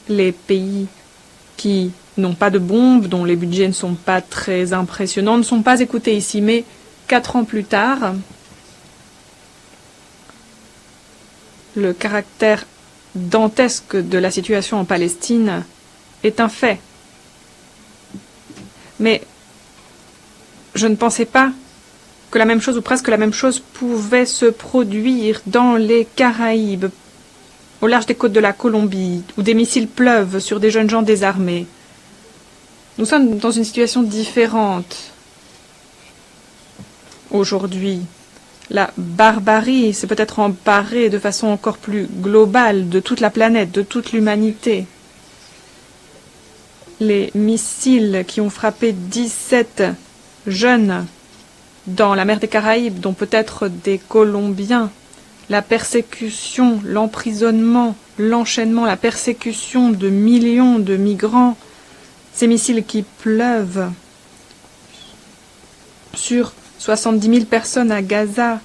Les pays qui n'ont pas de bombes, dont les budgets ne sont pas très impressionnants, ne sont pas écoutés ici. Mais 4 ans plus tard, le caractère dantesque de la situation en Palestine est un fait. Mais je ne pensais pas que la même chose, ou presque la même chose, pouvait se produire dans les Caraïbes, au large des côtes de la Colombie, où des missiles pleuvent sur des jeunes gens désarmés. Nous sommes dans une situation différente aujourd'hui. La barbarie s'est peut-être emparée de façon encore plus globale de toute la planète, de toute l'humanité. Les missiles qui ont frappé 17 jeunes dans la mer des Caraïbes, dont peut-être des Colombiens, la persécution, l'emprisonnement, l'enchaînement, la persécution de millions de migrants, ces missiles qui pleuvent sur 70 000 personnes à Gaza,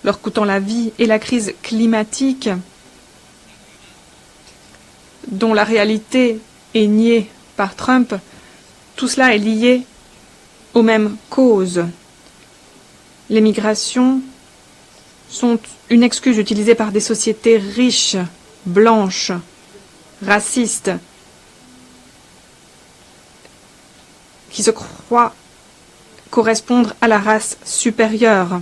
leur coûtant la vie, et la crise climatique, dont la réalité est niée par Trump, tout cela est lié aux mêmes causes. Les migrations sont une excuse utilisée par des sociétés riches, blanches, racistes, qui se croient correspondre à la race supérieure.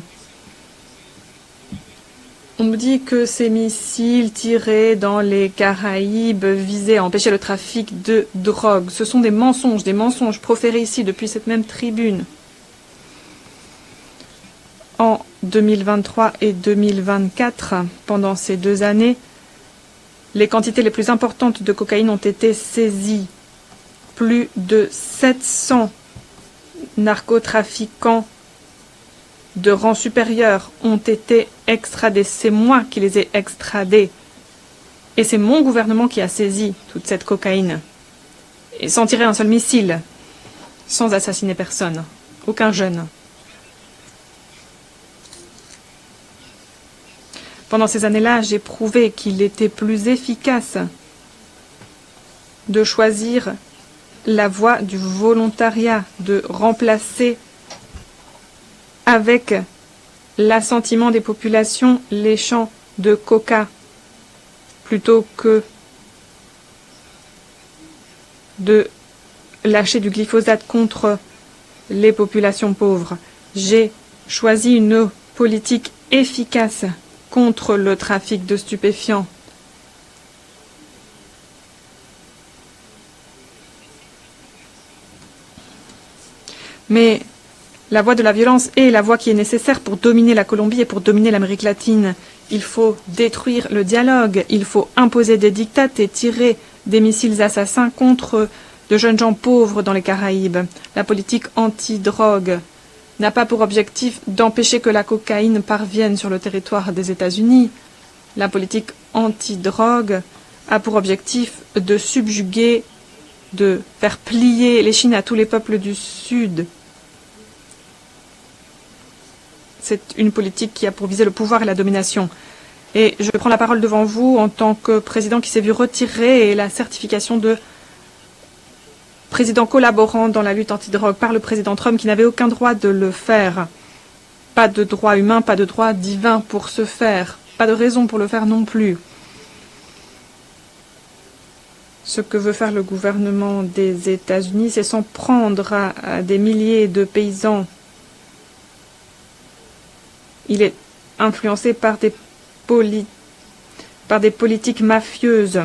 On nous dit que ces missiles tirés dans les Caraïbes visaient à empêcher le trafic de drogue. Ce sont des mensonges proférés ici depuis cette même tribune. En 2023 et 2024, pendant ces 2 années, les quantités les plus importantes de cocaïne ont été saisies. Plus de 700 narcotrafiquants de rang supérieur ont été extradés. C'est moi qui les ai extradés. Et c'est mon gouvernement qui a saisi toute cette cocaïne. Et sans tirer un seul missile, sans assassiner personne, aucun jeune. Pendant ces années-là, j'ai prouvé qu'il était plus efficace de choisir la voie du volontariat, de remplacer avec l'assentiment des populations les champs de coca, plutôt que de lâcher du glyphosate contre les populations pauvres. J'ai choisi une politique efficace contre le trafic de stupéfiants. Mais la voie de la violence est la voie qui est nécessaire pour dominer la Colombie et pour dominer l'Amérique latine. Il faut détruire le dialogue, il faut imposer des diktats et tirer des missiles assassins contre de jeunes gens pauvres dans les Caraïbes. La politique anti-drogue n'a pas pour objectif d'empêcher que la cocaïne parvienne sur le territoire des États-Unis. La politique anti-drogue a pour objectif de subjuguer, de faire plier les Chines à tous les peuples du Sud. C'est une politique qui a pour viser le pouvoir et la domination. Et je prends la parole devant vous en tant que président qui s'est vu retirer la certification de président collaborant dans la lutte antidrogue par le président Trump qui n'avait aucun droit de le faire. Pas de droit humain, pas de droit divin pour ce faire. Pas de raison pour le faire non plus. Ce que veut faire le gouvernement des États-Unis, c'est s'en prendre à des milliers de paysans. Il est influencé par des politiques mafieuses.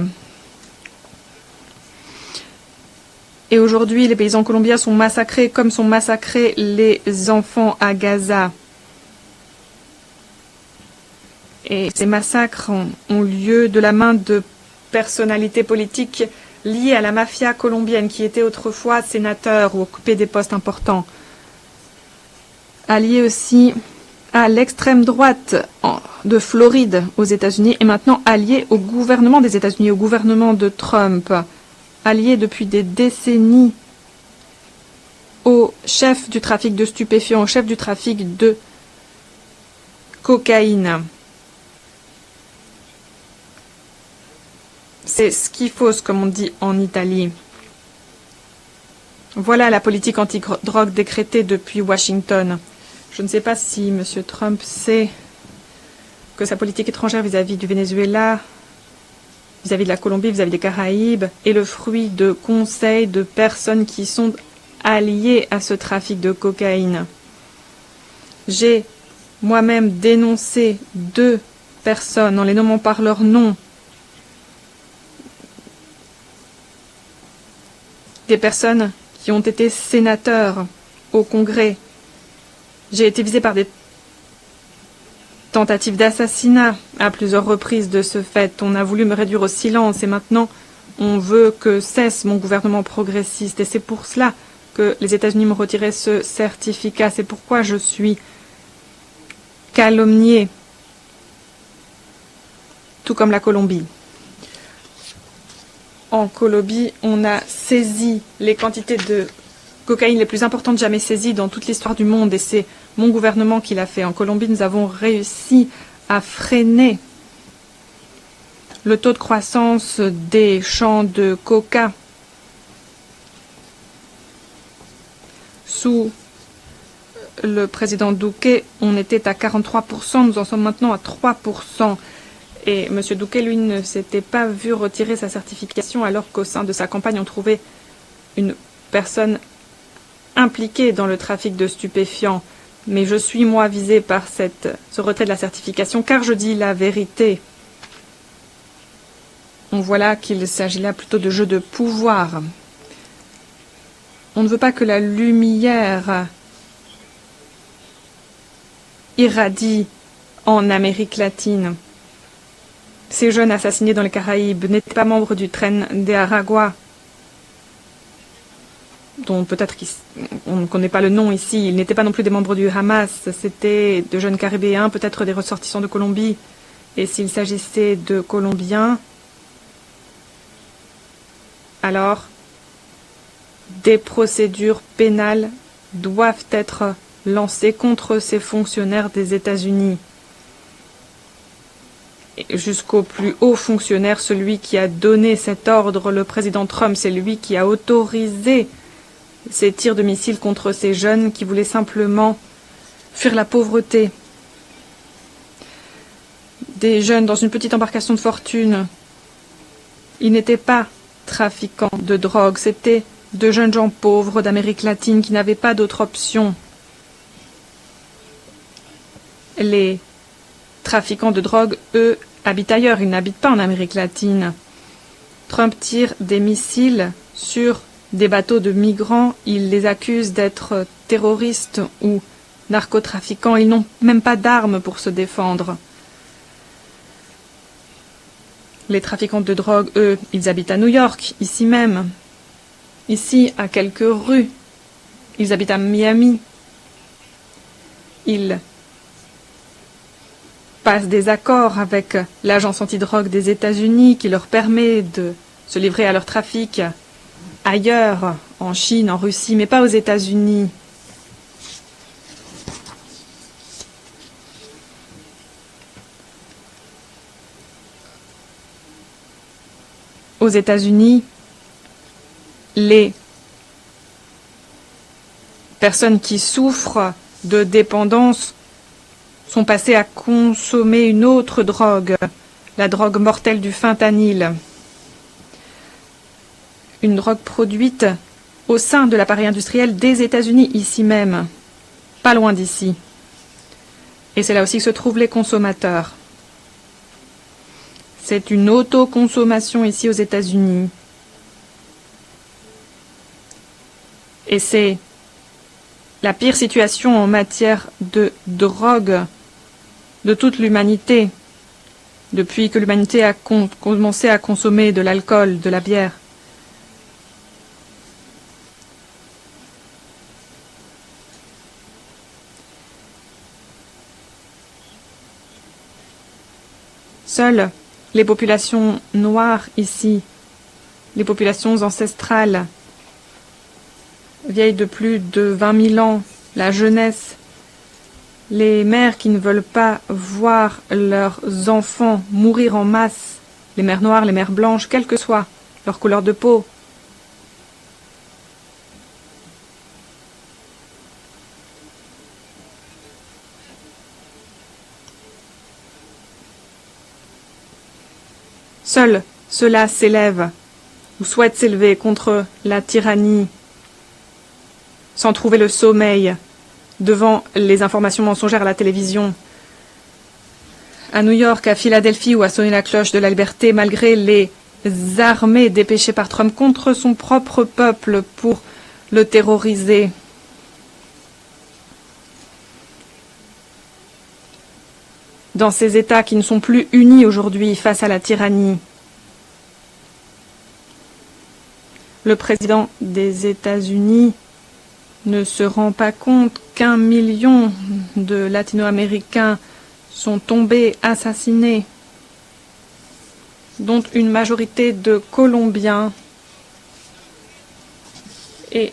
Et aujourd'hui, les paysans colombiens sont massacrés comme sont massacrés les enfants à Gaza. Et ces massacres ont lieu de la main de personnalités politiques liées à la mafia colombienne qui étaient autrefois sénateurs ou occupaient des postes importants. Alliés aussi à l'extrême droite de Floride aux États-Unis et maintenant alliés au gouvernement des États-Unis, au gouvernement de Trump, alliés depuis des décennies au chef du trafic de stupéfiants, au chef du trafic de cocaïne. C'est schifos, comme on dit en Italie. Voilà la politique anti-drogue décrétée depuis Washington. Je ne sais pas si M. Trump sait que sa politique étrangère vis-à-vis du Venezuela, vis-à-vis de la Colombie, vis-à-vis des Caraïbes, est le fruit de conseils de personnes qui sont alliées à ce trafic de cocaïne. J'ai moi-même dénoncé 2 personnes, en les nommant par leur nom, des personnes qui ont été sénateurs au Congrès. J'ai été visé par des tentatives d'assassinat à plusieurs reprises de ce fait. On a voulu me réduire au silence et maintenant on veut que cesse mon gouvernement progressiste. Et c'est pour cela que les États-Unis m'ont retiré ce certificat. C'est pourquoi je suis calomnié, tout comme la Colombie. En Colombie, on a saisi les quantités de cocaïne les plus importantes jamais saisies dans toute l'histoire du monde et c'est mon gouvernement qui l'a fait. En Colombie, nous avons réussi à freiner le taux de croissance des champs de coca. Sous le président Duque, on était à 43%, nous en sommes maintenant à 3%. Et M. Duque, lui, ne s'était pas vu retirer sa certification alors qu'au sein de sa campagne, on trouvait une personne impliquée dans le trafic de stupéfiants. Mais je suis, moi, visée par ce retrait de la certification car je dis la vérité. On voit là qu'il s'agit là plutôt de jeu de pouvoir. On ne veut pas que la lumière irradie en Amérique latine. Ces jeunes assassinés dans les Caraïbes n'étaient pas membres du Tren de Aragua, dont peut-être on ne connaît pas le nom ici. Ils n'étaient pas non plus des membres du Hamas. C'était de jeunes Caribéens, peut-être des ressortissants de Colombie. Et s'il s'agissait de Colombiens, alors des procédures pénales doivent être lancées contre ces fonctionnaires des États-Unis. Jusqu'au plus haut fonctionnaire, celui qui a donné cet ordre, le président Trump, c'est lui qui a autorisé ces tirs de missiles contre ces jeunes qui voulaient simplement fuir la pauvreté. Des jeunes dans une petite embarcation de fortune. Ils n'étaient pas trafiquants de drogue, c'était de jeunes gens pauvres d'Amérique latine qui n'avaient pas d'autre option. Les trafiquants de drogue, eux, habitent ailleurs, ils n'habitent pas en Amérique latine. Trump tire des missiles sur des bateaux de migrants, il les accuse d'être terroristes ou narcotrafiquants, ils n'ont même pas d'armes pour se défendre. Les trafiquants de drogue, eux, ils habitent à New York, ici même, ici à quelques rues, ils habitent à Miami. Ils passent des accords avec l'agence antidrogue des États-Unis qui leur permet de se livrer à leur trafic ailleurs, en Chine, en Russie, mais pas aux États-Unis. Aux États-Unis, les personnes qui souffrent de dépendance sont passées à consommer une autre drogue, la drogue mortelle du fentanyl. Une drogue produite au sein de l'appareil industriel des États-Unis, ici même, pas loin d'ici. Et c'est là aussi que se trouvent les consommateurs. C'est une autoconsommation ici aux États-Unis. Et c'est la pire situation en matière de drogue de toute l'humanité, depuis que l'humanité a commencé à consommer de l'alcool, de la bière. Seules les populations noires ici, les populations ancestrales, vieilles de plus de 20 000 ans, la jeunesse, les mères qui ne veulent pas voir leurs enfants mourir en masse, les mers noires, les mers blanches, quelle que soit leur couleur de peau. Seuls ceux-là s'élèvent ou souhaitent s'élever contre la tyrannie sans trouver le sommeil devant les informations mensongères à la télévision. À New York, à Philadelphie, où a sonné la cloche de la liberté, malgré les armées dépêchées par Trump contre son propre peuple pour le terroriser. Dans ces États qui ne sont plus unis aujourd'hui face à la tyrannie. Le président des États-Unis ne se rend pas compte qu'1 million de Latino-Américains sont tombés, assassinés, dont une majorité de Colombiens et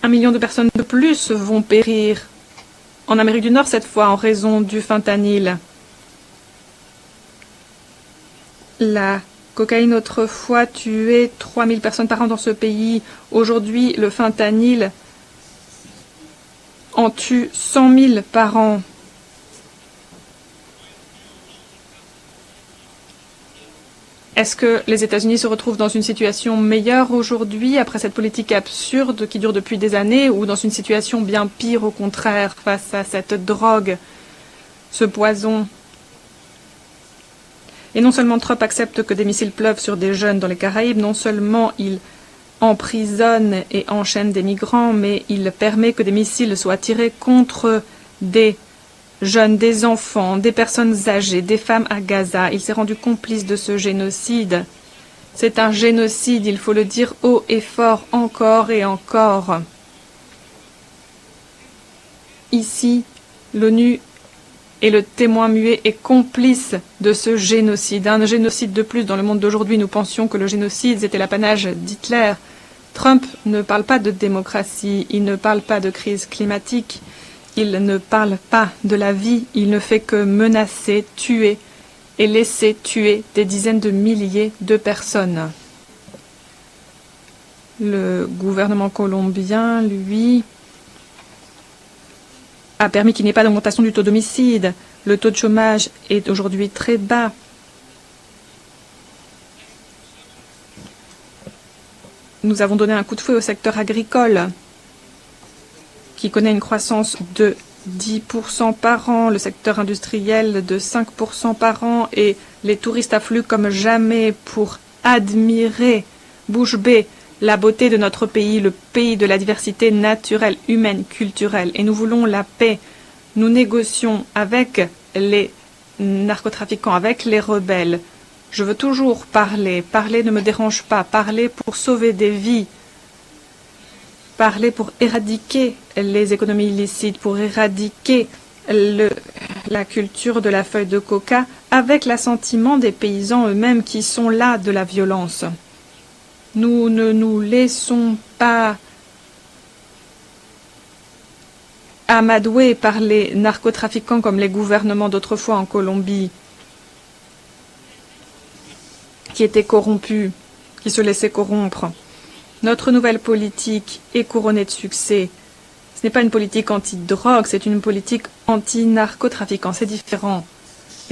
1 million de personnes de plus vont périr en Amérique du Nord cette fois en raison du fentanyl. La cocaïne autrefois tuait 3000 personnes par an dans ce pays. Aujourd'hui, le fentanyl en tue 100 000 par an. Est-ce que les États-Unis se retrouvent dans une situation meilleure aujourd'hui, après cette politique absurde qui dure depuis des années, ou dans une situation bien pire au contraire, face à cette drogue, ce poison? Et non seulement Trump accepte que des missiles pleuvent sur des jeunes dans les Caraïbes, non seulement il emprisonne et enchaîne des migrants, mais il permet que des missiles soient tirés contre des jeunes, des enfants, des personnes âgées, des femmes à Gaza. Il s'est rendu complice de ce génocide. C'est un génocide, il faut le dire haut et fort, encore et encore. Ici, l'ONU est le témoin muet et complice de ce génocide. Un génocide de plus dans le monde d'aujourd'hui. Nous pensions que le génocide, c'était l'apanage d'Hitler. Trump ne parle pas de démocratie, il ne parle pas de crise climatique. Il ne parle pas de la vie, il ne fait que menacer, tuer et laisser tuer des dizaines de milliers de personnes. Le gouvernement colombien, lui, a permis qu'il n'y ait pas d'augmentation du taux d'homicide. Le taux de chômage est aujourd'hui très bas. Nous avons donné un coup de fouet au secteur agricole, qui connaît une croissance de 10% par an, le secteur industriel de 5% par an, et les touristes affluent comme jamais pour admirer, bouche bée, la beauté de notre pays, le pays de la diversité naturelle, humaine, culturelle. Et nous voulons la paix. Nous négocions avec les narcotrafiquants, avec les rebelles. Je veux toujours parler. Parler ne me dérange pas. Parler pour sauver des vies. Parler pour éradiquer les économies illicites, pour éradiquer la culture de la feuille de coca, avec l'assentiment des paysans eux-mêmes qui sont là de la violence. Nous ne nous laissons pas amadouer par les narcotrafiquants comme les gouvernements d'autrefois en Colombie, qui étaient corrompus, qui se laissaient corrompre. Notre nouvelle politique est couronnée de succès. Ce n'est pas une politique anti-drogue, c'est une politique anti-narcotrafiquant. C'est différent.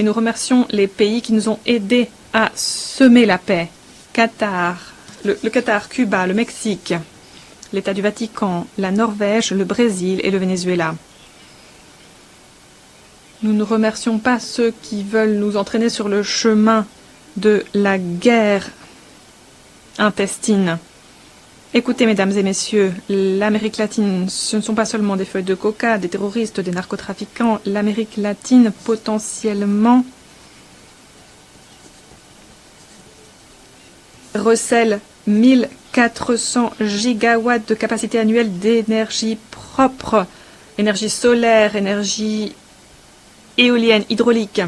Et nous remercions les pays qui nous ont aidés à semer la paix. Qatar, le Qatar, Cuba, le Mexique, l'État du Vatican, la Norvège, le Brésil et le Venezuela. Nous ne remercions pas ceux qui veulent nous entraîner sur le chemin de la guerre intestine. Écoutez, mesdames et messieurs, l'Amérique latine, ce ne sont pas seulement des feuilles de coca, des terroristes, des narcotrafiquants. L'Amérique latine, potentiellement, recèle 1400 gigawatts de capacité annuelle d'énergie propre, énergie solaire, énergie éolienne, hydraulique.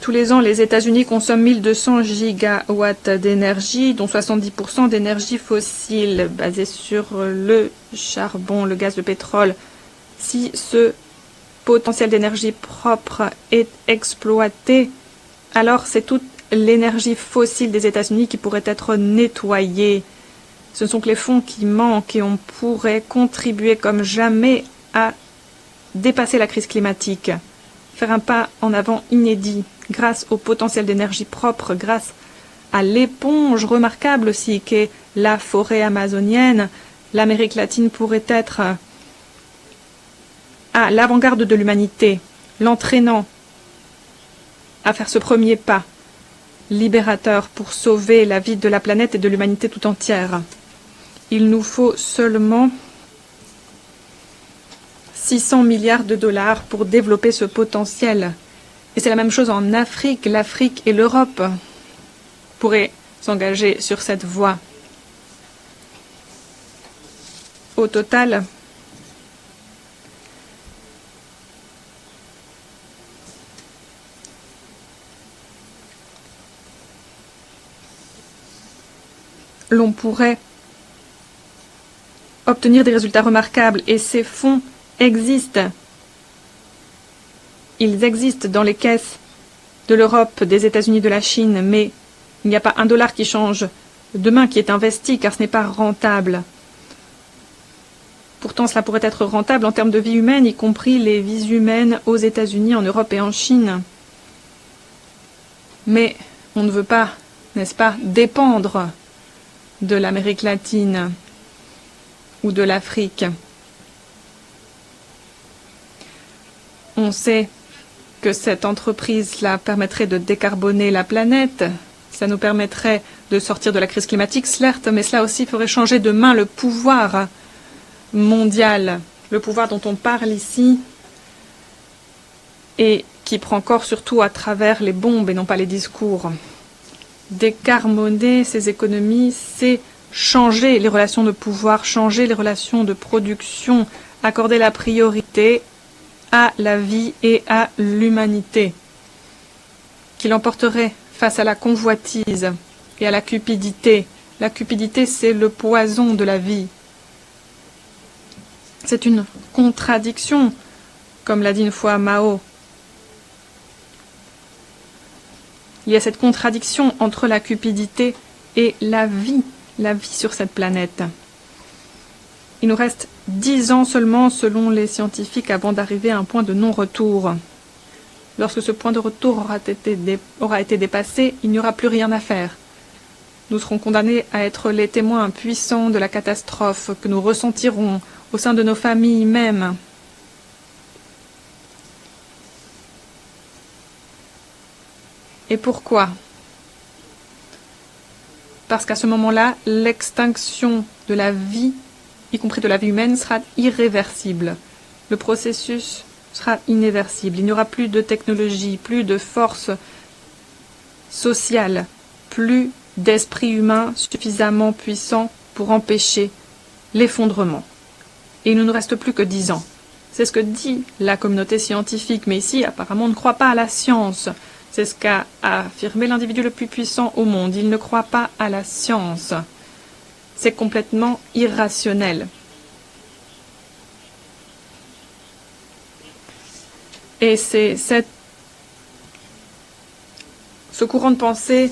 Tous les ans, les États-Unis consomment 1200 gigawatts d'énergie, dont 70% d'énergie fossile, basée sur le charbon, le gaz, le pétrole. Si ce potentiel d'énergie propre est exploité, alors c'est toute l'énergie fossile des États-Unis qui pourrait être nettoyée. Ce ne sont que les fonds qui manquent et on pourrait contribuer comme jamais à dépasser la crise climatique, faire un pas en avant inédit grâce au potentiel d'énergie propre, grâce à l'éponge remarquable aussi qu'est la forêt amazonienne. L'Amérique latine pourrait être à l'avant-garde de l'humanité, l'entraînant à faire ce premier pas libérateur pour sauver la vie de la planète et de l'humanité tout entière. Il nous faut seulement 600 milliards de dollars pour développer ce potentiel. Et c'est la même chose en Afrique. L'Afrique et l'Europe pourraient s'engager sur cette voie. Au total, l'on pourrait obtenir des résultats remarquables et ces fonds existent. Ils existent dans les caisses de l'Europe, des États-Unis, de la Chine, mais il n'y a pas un dollar qui change demain qui est investi car ce n'est pas rentable. Pourtant, cela pourrait être rentable en termes de vie humaine, y compris les vies humaines aux États-Unis, en Europe et en Chine. Mais on ne veut pas, n'est-ce pas, dépendre de l'Amérique latine ou de l'Afrique. On sait que cette entreprise-là permettrait de décarboner la planète. Ça nous permettrait de sortir de la crise climatique, certes, mais cela aussi ferait changer de main le pouvoir mondial, le pouvoir dont on parle ici et qui prend corps surtout à travers les bombes et non pas les discours. Décarboner ces économies, c'est changer les relations de pouvoir, changer les relations de production, accorder la priorité à la vie et à l'humanité, qui l'emporterait face à la convoitise et à la cupidité. La cupidité, c'est le poison de la vie. C'est une contradiction, comme l'a dit une fois Mao. Il y a cette contradiction entre la cupidité et la vie sur cette planète. Il nous reste 10 ans seulement, selon les scientifiques, avant d'arriver à un point de non-retour. Lorsque ce point de retour aura été dépassé, il n'y aura plus rien à faire. Nous serons condamnés à être les témoins impuissants de la catastrophe que nous ressentirons au sein de nos familles mêmes. Et pourquoi? Parce qu'à ce moment-là, l'extinction de la vie, y compris de la vie humaine, sera irréversible. Le processus sera irréversible. Il n'y aura plus de technologie, plus de force sociale, plus d'esprit humain suffisamment puissant pour empêcher l'effondrement. Et il ne nous reste plus que 10 ans. C'est ce que dit la communauté scientifique, mais ici, apparemment, on ne croit pas à la science. C'est ce qu'a affirmé l'individu le plus puissant au monde. Il ne croit pas à la science. C'est complètement irrationnel. Et c'est ce courant de pensée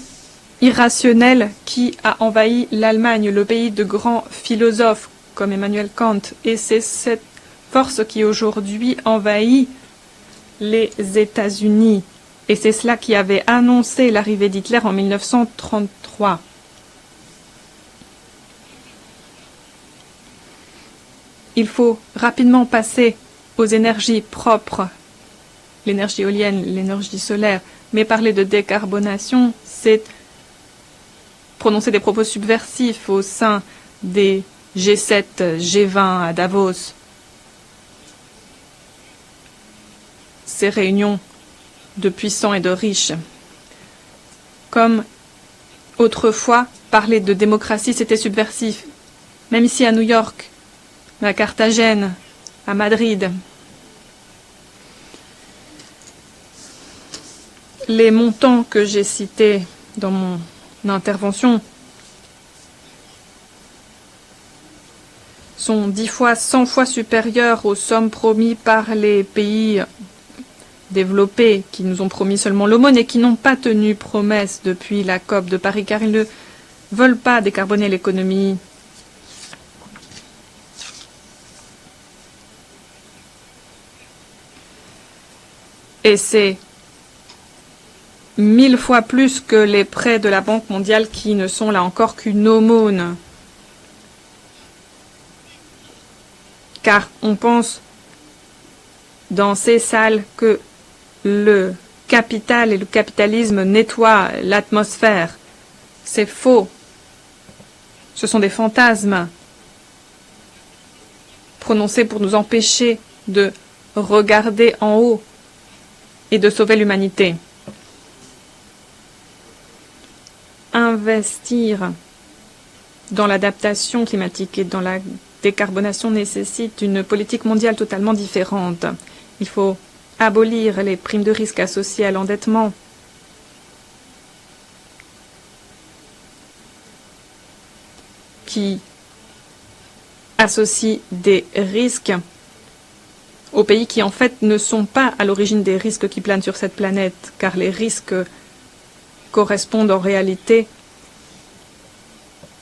irrationnel qui a envahi l'Allemagne, le pays de grands philosophes comme Emmanuel Kant. Et c'est cette force qui aujourd'hui envahit les États-Unis. Et c'est cela qui avait annoncé l'arrivée d'Hitler en 1933. Il faut rapidement passer aux énergies propres, l'énergie éolienne, l'énergie solaire. Mais parler de décarbonation, c'est prononcer des propos subversifs au sein des G7, G20 à Davos. Ces réunions de puissants et de riches. Comme autrefois, parler de démocratie, c'était subversif. Même ici à New York, à Carthagène, à Madrid. Les montants que j'ai cités dans mon intervention sont 10 fois, 100 fois supérieures aux sommes promises par les pays développés qui nous ont promis seulement l'aumône et qui n'ont pas tenu promesse depuis la COP de Paris car ils ne veulent pas décarboner l'économie. Et c'est 1000 fois plus que les prêts de la Banque mondiale qui ne sont là encore qu'une aumône. Car on pense dans ces salles que le capital et le capitalisme nettoient l'atmosphère. C'est faux. Ce sont des fantasmes prononcés pour nous empêcher de regarder en haut et de sauver l'humanité. Investir dans l'adaptation climatique et dans la décarbonation nécessite une politique mondiale totalement différente. Il faut abolir les primes de risque associées à l'endettement. Qui associent des risques aux pays qui en fait ne sont pas à l'origine des risques qui planent sur cette planète, car les risques correspondent en réalité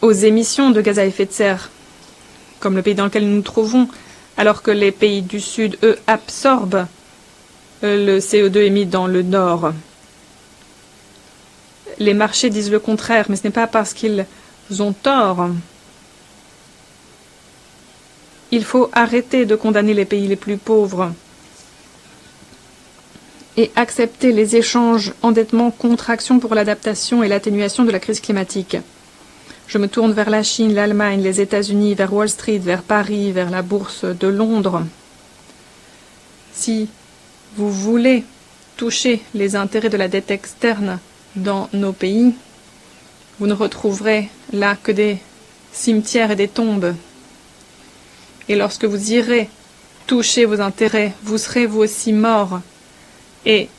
aux émissions de gaz à effet de serre, comme le pays dans lequel nous nous trouvons, alors que les pays du Sud, eux, absorbent le CO2 émis dans le Nord. Les marchés disent le contraire, mais ce n'est pas parce qu'ils ont tort. Il faut arrêter de condamner les pays les plus pauvres et accepter les échanges endettement contre action pour l'adaptation et l'atténuation de la crise climatique. Je me tourne vers la Chine, l'Allemagne, les États-Unis, vers Wall Street, vers Paris, vers la bourse de Londres. Si vous voulez toucher les intérêts de la dette externe dans nos pays, vous ne retrouverez là que des cimetières et des tombes. Et lorsque vous irez toucher vos intérêts, vous serez vous aussi mort. Et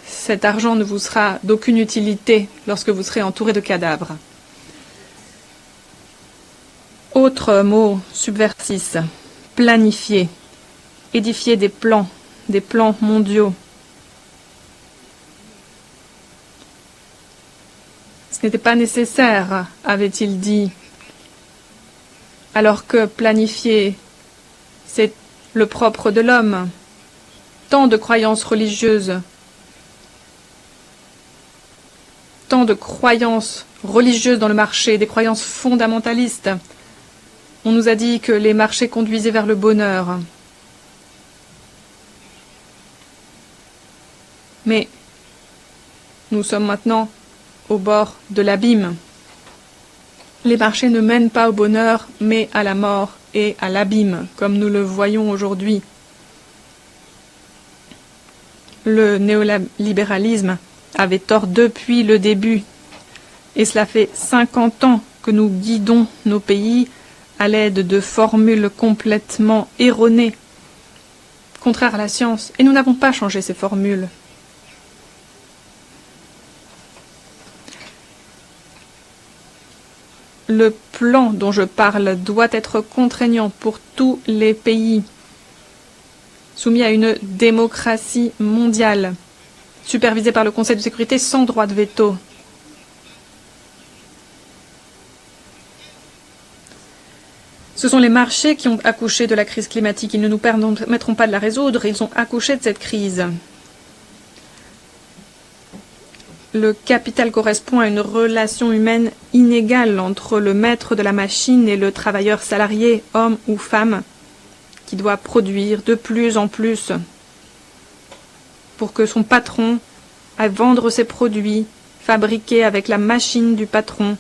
cet argent ne vous sera d'aucune utilité lorsque vous serez entouré de cadavres. Autre mot subversif, planifier, édifier des plans mondiaux. Ce n'était pas nécessaire, avait-il dit, alors que planifier, c'est le propre de l'homme. Tant de croyances religieuses, tant de croyances religieuses dans le marché, des croyances fondamentalistes. On nous a dit que les marchés conduisaient vers le bonheur. Mais nous sommes maintenant au bord de l'abîme. Les marchés ne mènent pas au bonheur, mais à la mort et à l'abîme, comme nous le voyons aujourd'hui. Le néolibéralisme avait tort depuis le début. Et cela fait 50 ans que nous guidons nos pays à l'aide de formules complètement erronées, contraires à la science. Et nous n'avons pas changé ces formules. Le plan dont je parle doit être contraignant pour tous les pays, soumis à une démocratie mondiale, supervisée par le Conseil de sécurité sans droit de veto. Ce sont les marchés qui ont accouché de la crise climatique. Ils ne nous permettront pas de la résoudre. Ils ont accouché de cette crise. Le capital correspond à une relation humaine inégale entre le maître de la machine et le travailleur salarié, homme ou femme, qui doit produire de plus en plus pour que son patron aille vendre ses produits fabriqués avec la machine du patron,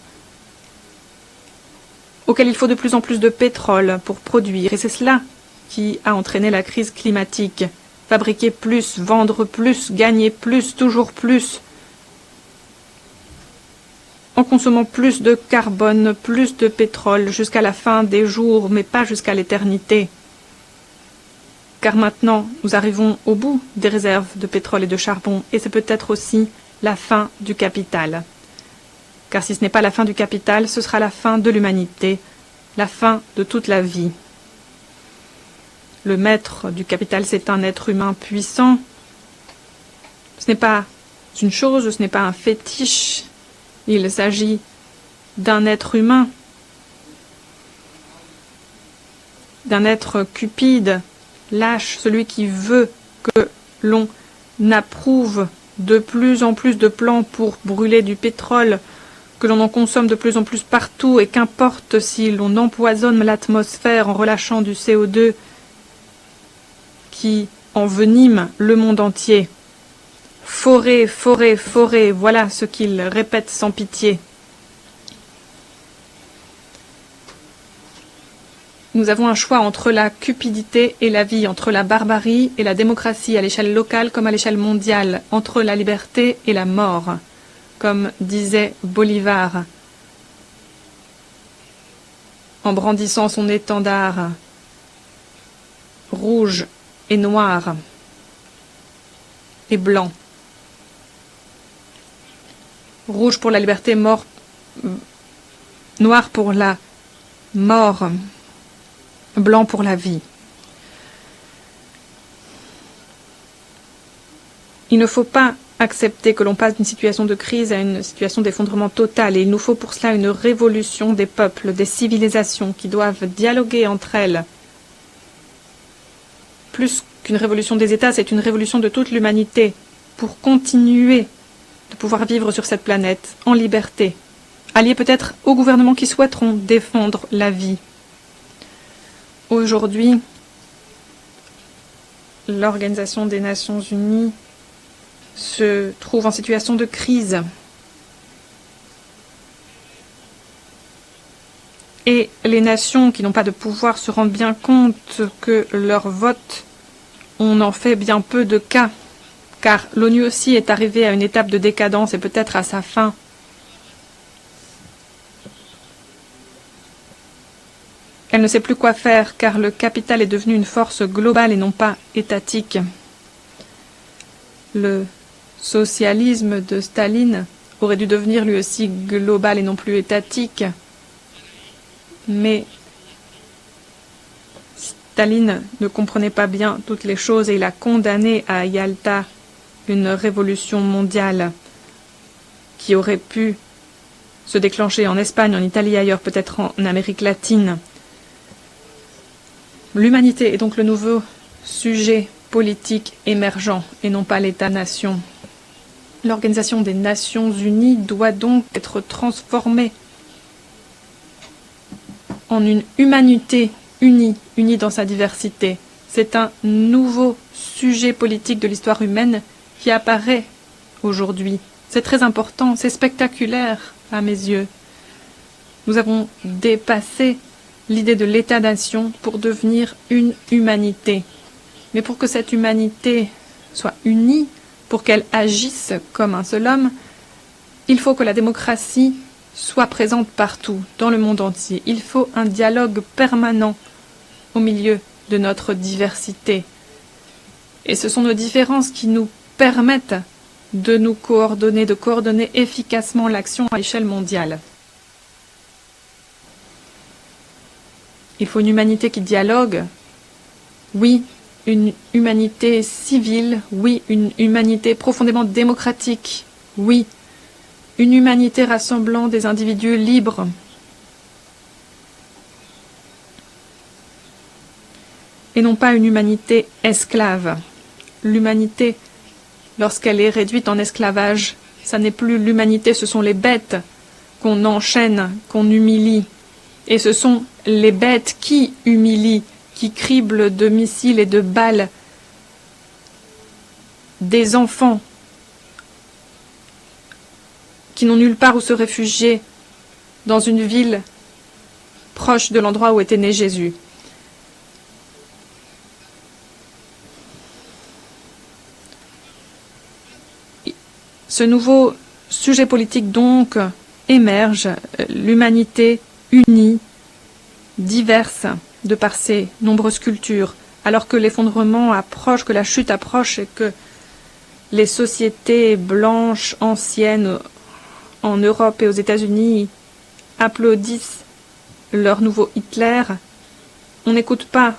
auquel il faut de plus en plus de pétrole pour produire. Et c'est cela qui a entraîné la crise climatique. Fabriquer plus, vendre plus, gagner plus, toujours plus, en consommant plus de carbone, plus de pétrole, jusqu'à la fin des jours, mais pas jusqu'à l'éternité. Car maintenant, nous arrivons au bout des réserves de pétrole et de charbon, et c'est peut-être aussi la fin du capital. Car si ce n'est pas la fin du capital, ce sera la fin de l'humanité, la fin de toute la vie. Le maître du capital, c'est un être humain puissant. Ce n'est pas une chose, ce n'est pas un fétiche. Il s'agit d'un être humain, d'un être cupide, lâche, celui qui veut que l'on approuve de plus en plus de plans pour brûler du pétrole, que l'on en consomme de plus en plus partout, et qu'importe si l'on empoisonne l'atmosphère en relâchant du CO2 qui envenime le monde entier. Forêt, forêt, forêt, voilà ce qu'il répète sans pitié. Nous avons un choix entre la cupidité et la vie, entre la barbarie et la démocratie, à l'échelle locale comme à l'échelle mondiale, entre la liberté et la mort, comme disait Bolivar, en brandissant son étendard rouge et noir et blanc. Rouge pour la liberté, noir pour la mort, blanc pour la vie. Il ne faut pas accepter que l'on passe d'une situation de crise à une situation d'effondrement total, et il nous faut pour cela une révolution des peuples, des civilisations qui doivent dialoguer entre elles. Plus qu'une révolution des États, c'est une révolution de toute l'humanité pour continuer de pouvoir vivre sur cette planète en liberté, alliés peut-être aux gouvernements qui souhaiteront défendre la vie. Aujourd'hui, l'Organisation des Nations Unies se trouve en situation de crise. Et les nations qui n'ont pas de pouvoir se rendent bien compte que leur vote, on en fait bien peu de cas, car l'ONU aussi est arrivée à une étape de décadence et peut-être à sa fin. Elle ne sait plus quoi faire, car le capital est devenu une force globale et non pas étatique. Le socialisme de Staline aurait dû devenir lui aussi global et non plus étatique. Mais Staline ne comprenait pas bien toutes les choses et il a condamné à Yalta une révolution mondiale qui aurait pu se déclencher en Espagne, en Italie, ailleurs, peut-être en Amérique latine. L'humanité est donc le nouveau sujet politique émergent et non pas l'État-nation. L'Organisation des Nations Unies doit donc être transformée en une humanité unie, unie dans sa diversité. C'est un nouveau sujet politique de l'histoire humaine qui apparaît aujourd'hui. C'est très important, c'est spectaculaire à mes yeux. Nous avons dépassé l'idée de l'État-nation pour devenir une humanité. Mais pour que cette humanité soit unie, pour qu'elle agisse comme un seul homme, il faut que la démocratie soit présente partout, dans le monde entier. Il faut un dialogue permanent au milieu de notre diversité. Et ce sont nos différences qui nous permettent de nous coordonner, de coordonner efficacement l'action à l'échelle mondiale. Il faut une humanité qui dialogue. Oui, une humanité civile. Oui, une humanité profondément démocratique. Oui, une humanité rassemblant des individus libres. Et non pas une humanité esclave. L'humanité, lorsqu'elle est réduite en esclavage, ça n'est plus l'humanité, ce sont les bêtes qu'on enchaîne, qu'on humilie. Et ce sont les bêtes qui humilient, qui criblent de missiles et de balles des enfants qui n'ont nulle part où se réfugier dans une ville proche de l'endroit où était né Jésus. Ce nouveau sujet politique donc émerge, l'humanité unie, diverse de par ses nombreuses cultures, alors que l'effondrement approche, que la chute approche et que les sociétés blanches anciennes en Europe et aux États-Unis applaudissent leur nouveau Hitler, on n'écoute pas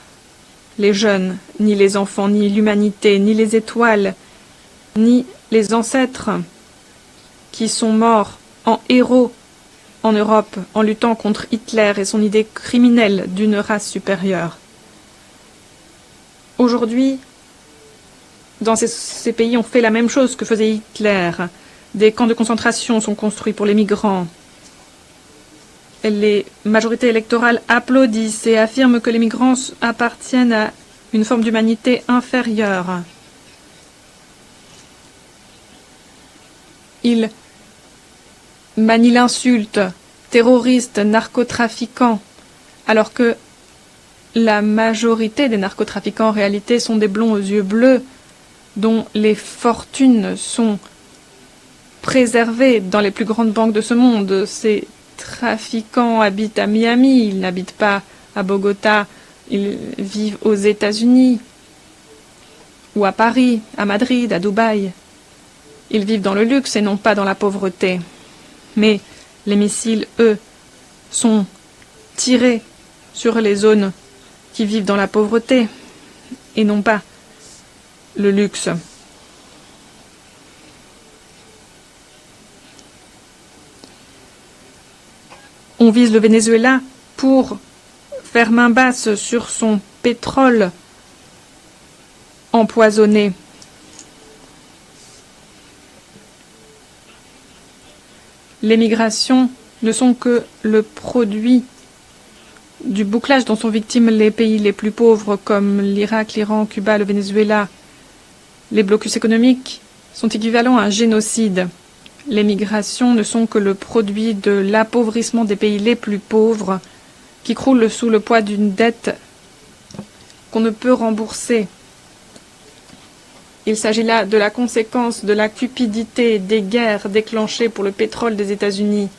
les jeunes, ni les enfants, ni l'humanité, ni les étoiles, ni les ancêtres qui sont morts en héros en Europe en luttant contre Hitler et son idée criminelle d'une race supérieure. Aujourd'hui, dans ces pays, on fait la même chose que faisait Hitler. Des camps de concentration sont construits pour les migrants. Les majorités électorales applaudissent et affirment que les migrants appartiennent à une forme d'humanité inférieure. Ils manient l'insulte, terroristes, narcotrafiquants, alors que la majorité des narcotrafiquants en réalité sont des blonds aux yeux bleus dont les fortunes sont préservées dans les plus grandes banques de ce monde. Ces trafiquants habitent à Miami, ils n'habitent pas à Bogota, ils vivent aux États-Unis ou à Paris, à Madrid, à Dubaï. Ils vivent dans le luxe et non pas dans la pauvreté. Mais les missiles, eux, sont tirés sur les zones qui vivent dans la pauvreté et non pas le luxe. On vise le Venezuela pour faire main basse sur son pétrole empoisonné. Les migrations ne sont que le produit du bouclage dont sont victimes les pays les plus pauvres comme l'Irak, l'Iran, Cuba, le Venezuela. Les blocus économiques sont équivalents à un génocide. Les migrations ne sont que le produit de l'appauvrissement des pays les plus pauvres qui croulent sous le poids d'une dette qu'on ne peut rembourser. Il s'agit là de la conséquence de la cupidité des guerres déclenchées pour le pétrole des États-Unis.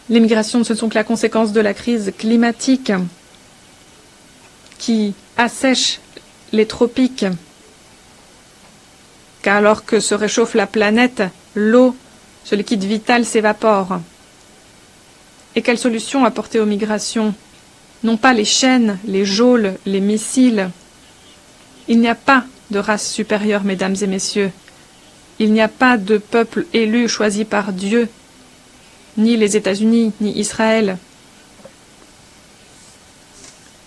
Les migrations, ce ne sont que la conséquence de la crise climatique qui assèche les tropiques. Car alors que se réchauffe la planète, l'eau, ce liquide vital, s'évapore. Et quelle solution apporter aux migrations? Non pas les chaînes, les geôles, les missiles. Il n'y a pas de race supérieure, mesdames et messieurs. Il n'y a pas de peuple élu choisi par Dieu, ni les États-Unis, ni Israël.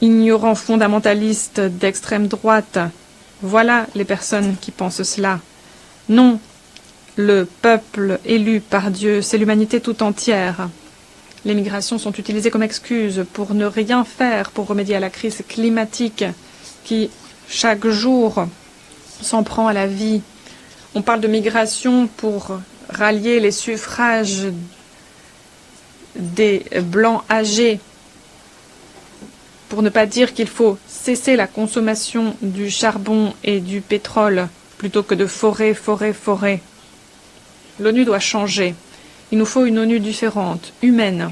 Ignorants fondamentalistes d'extrême droite, voilà les personnes qui pensent cela. Non, le peuple élu par Dieu, c'est l'humanité tout entière. Les migrations sont utilisées comme excuse pour ne rien faire pour remédier à la crise climatique qui, chaque jour, s'en prend à la vie. On parle de migration pour rallier les suffrages des Blancs âgés, pour ne pas dire qu'il faut cesser la consommation du charbon et du pétrole plutôt que de forer. L'ONU doit changer. Il nous faut une ONU différente, humaine.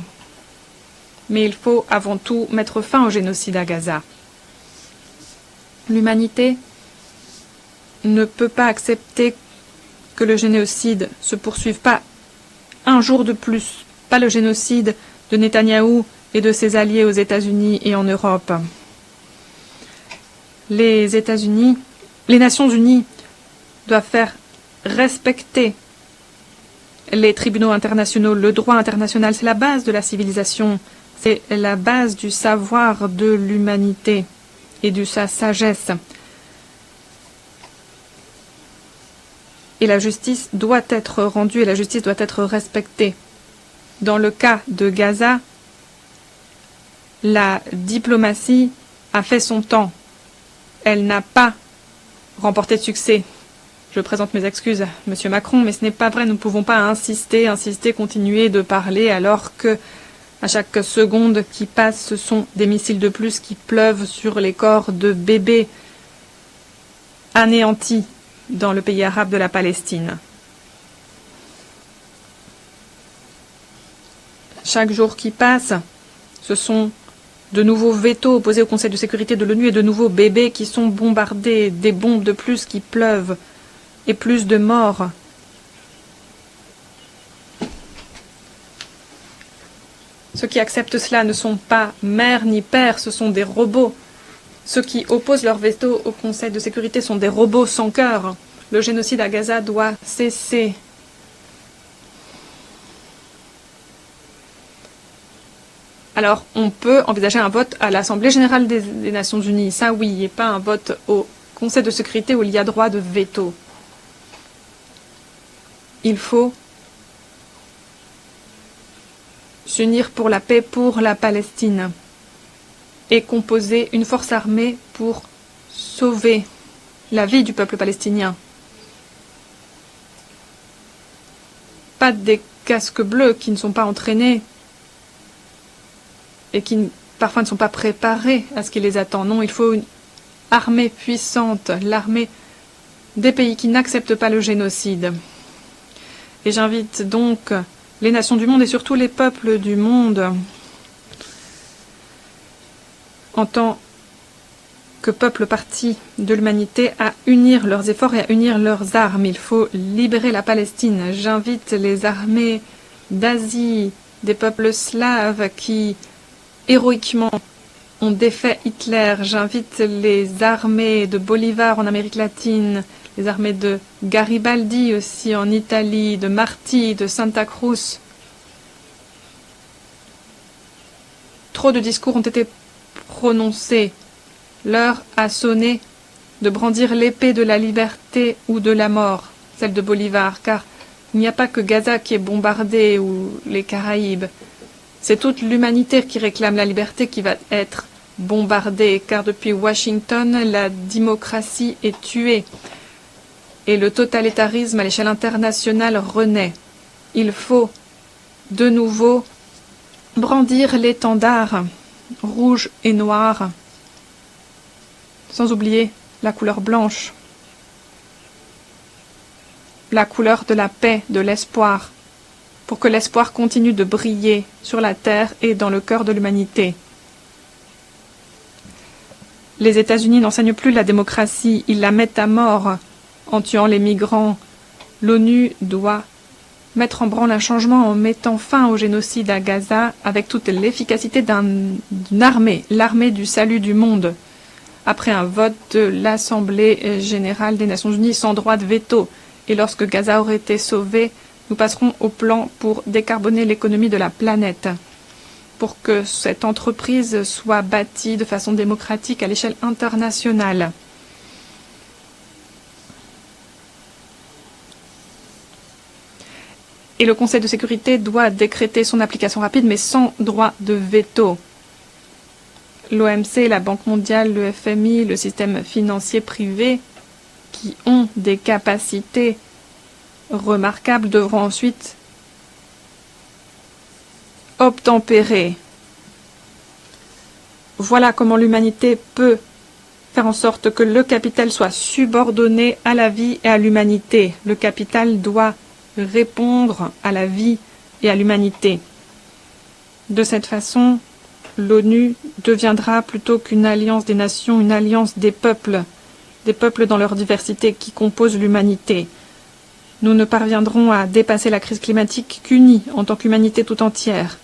Mais il faut avant tout mettre fin au génocide à Gaza. L'humanité ne peut pas accepter que le génocide se poursuive pas un jour de plus, pas le génocide de Netanyahou et de ses alliés aux États-Unis et en Europe. Les Nations Unies doivent faire respecter les tribunaux internationaux. Le droit international, c'est la base de la civilisation, c'est la base du savoir de l'humanité et de sa sagesse. Et la justice doit être rendue et la justice doit être respectée. Dans le cas de Gaza, la diplomatie a fait son temps. Elle n'a pas remporté de succès. Je présente mes excuses à M. Macron, mais ce n'est pas vrai. Nous ne pouvons pas insister, continuer de parler alors que à chaque seconde qui passe, ce sont des missiles de plus qui pleuvent sur les corps de bébés anéantis dans le pays arabe de la Palestine. Chaque jour qui passe, ce sont de nouveaux vétos opposés au Conseil de sécurité de l'ONU et de nouveaux bébés qui sont bombardés, des bombes de plus qui pleuvent et plus de morts. Ceux qui acceptent cela ne sont pas mères ni pères, ce sont des robots. Ceux qui opposent leur veto au Conseil de sécurité sont des robots sans cœur. Le génocide à Gaza doit cesser. Alors, on peut envisager un vote à l'Assemblée générale des Nations unies, ça oui, et pas un vote au Conseil de sécurité où il y a droit de veto. Il faut s'unir pour la paix pour la Palestine et composer une force armée pour sauver la vie du peuple palestinien. Pas des casques bleus qui ne sont pas entraînés et qui parfois ne sont pas préparés à ce qui les attend. Non, il faut une armée puissante, l'armée des pays qui n'acceptent pas le génocide. Et j'invite donc les nations du monde et surtout les peuples du monde, en tant que peuple parti de l'humanité, à unir leurs efforts et à unir leurs armes. Il faut libérer la Palestine. J'invite les armées d'Asie, des peuples slaves qui héroïquement ont défait Hitler. J'invite les armées de Bolivar en Amérique latine, les armées de Garibaldi aussi en Italie, de Marti, de Santa Cruz. Trop de discours ont été prononcés. L'heure a sonné de brandir l'épée de la liberté ou de la mort, celle de Bolivar, car il n'y a pas que Gaza qui est bombardée ou les Caraïbes. C'est toute l'humanité qui réclame la liberté qui va être bombardée, car depuis Washington, la démocratie est tuée et le totalitarisme à l'échelle internationale renaît. Il faut de nouveau brandir l'étendard rouge et noir, sans oublier la couleur blanche, la couleur de la paix, de l'espoir, pour que l'espoir continue de briller sur la terre et dans le cœur de l'humanité. Les États-Unis n'enseignent plus la démocratie, ils la mettent à mort en tuant les migrants. L'ONU doit mettre en branle un changement en mettant fin au génocide à Gaza avec toute l'efficacité d'une armée, l'armée du salut du monde, après un vote de l'Assemblée générale des Nations unies sans droit de veto. Et lorsque Gaza aurait été sauvé, nous passerons au plan pour décarboner l'économie de la planète, pour que cette entreprise soit bâtie de façon démocratique à l'échelle internationale. Et le Conseil de sécurité doit décréter son application rapide, mais sans droit de veto. L'OMC, la Banque mondiale, le FMI, le système financier privé, qui ont des capacités remarquables, devront ensuite obtempérer. Voilà comment l'humanité peut faire en sorte que le capital soit subordonné à la vie et à l'humanité. Le capital doit répondre à la vie et à l'humanité. De cette façon, l'ONU deviendra plutôt qu'une alliance des nations, une alliance des peuples dans leur diversité qui composent l'humanité. Nous ne parviendrons à dépasser la crise climatique qu'unis en tant qu'humanité tout entière.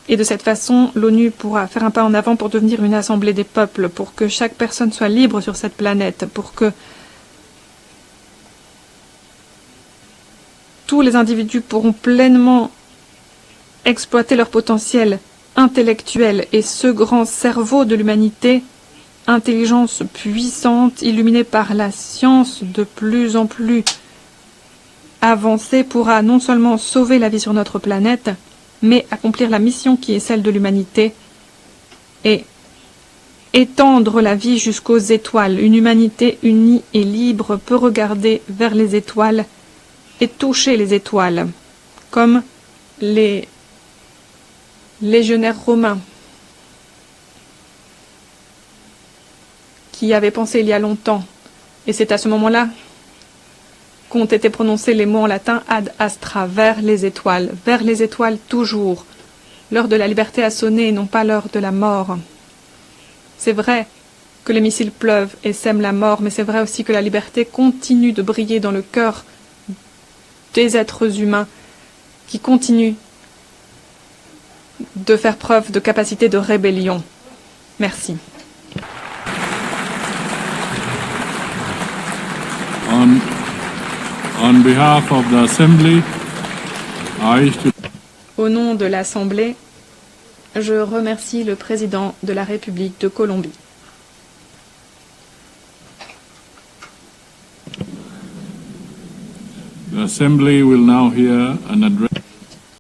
Et de cette façon, l'ONU pourra faire un pas en avant pour devenir une assemblée des peuples, pour que chaque personne soit libre sur cette planète, pour que tous les individus pourront pleinement exploiter leur potentiel intellectuel et ce grand cerveau de l'humanité, intelligence puissante, illuminée par la science de plus en plus avancée, pourra non seulement sauver la vie sur notre planète, mais accomplir la mission qui est celle de l'humanité et étendre la vie jusqu'aux étoiles. Une humanité unie et libre peut regarder vers les étoiles et toucher les étoiles, comme les légionnaires romains qui avaient pensé il y a longtemps. Et c'est à ce moment-là qu'ont été prononcés les mots en latin ad astra, vers les étoiles toujours. L'heure de la liberté a sonné et non pas l'heure de la mort. C'est vrai que les missiles pleuvent et sèment la mort, mais c'est vrai aussi que la liberté continue de briller dans le cœur des êtres humains qui continuent de faire preuve de capacité de rébellion. Merci. On behalf of the Assembly, I wish to... Au nom de l'Assemblée, je remercie le président de la République de Colombie. The Assembly will now hear an address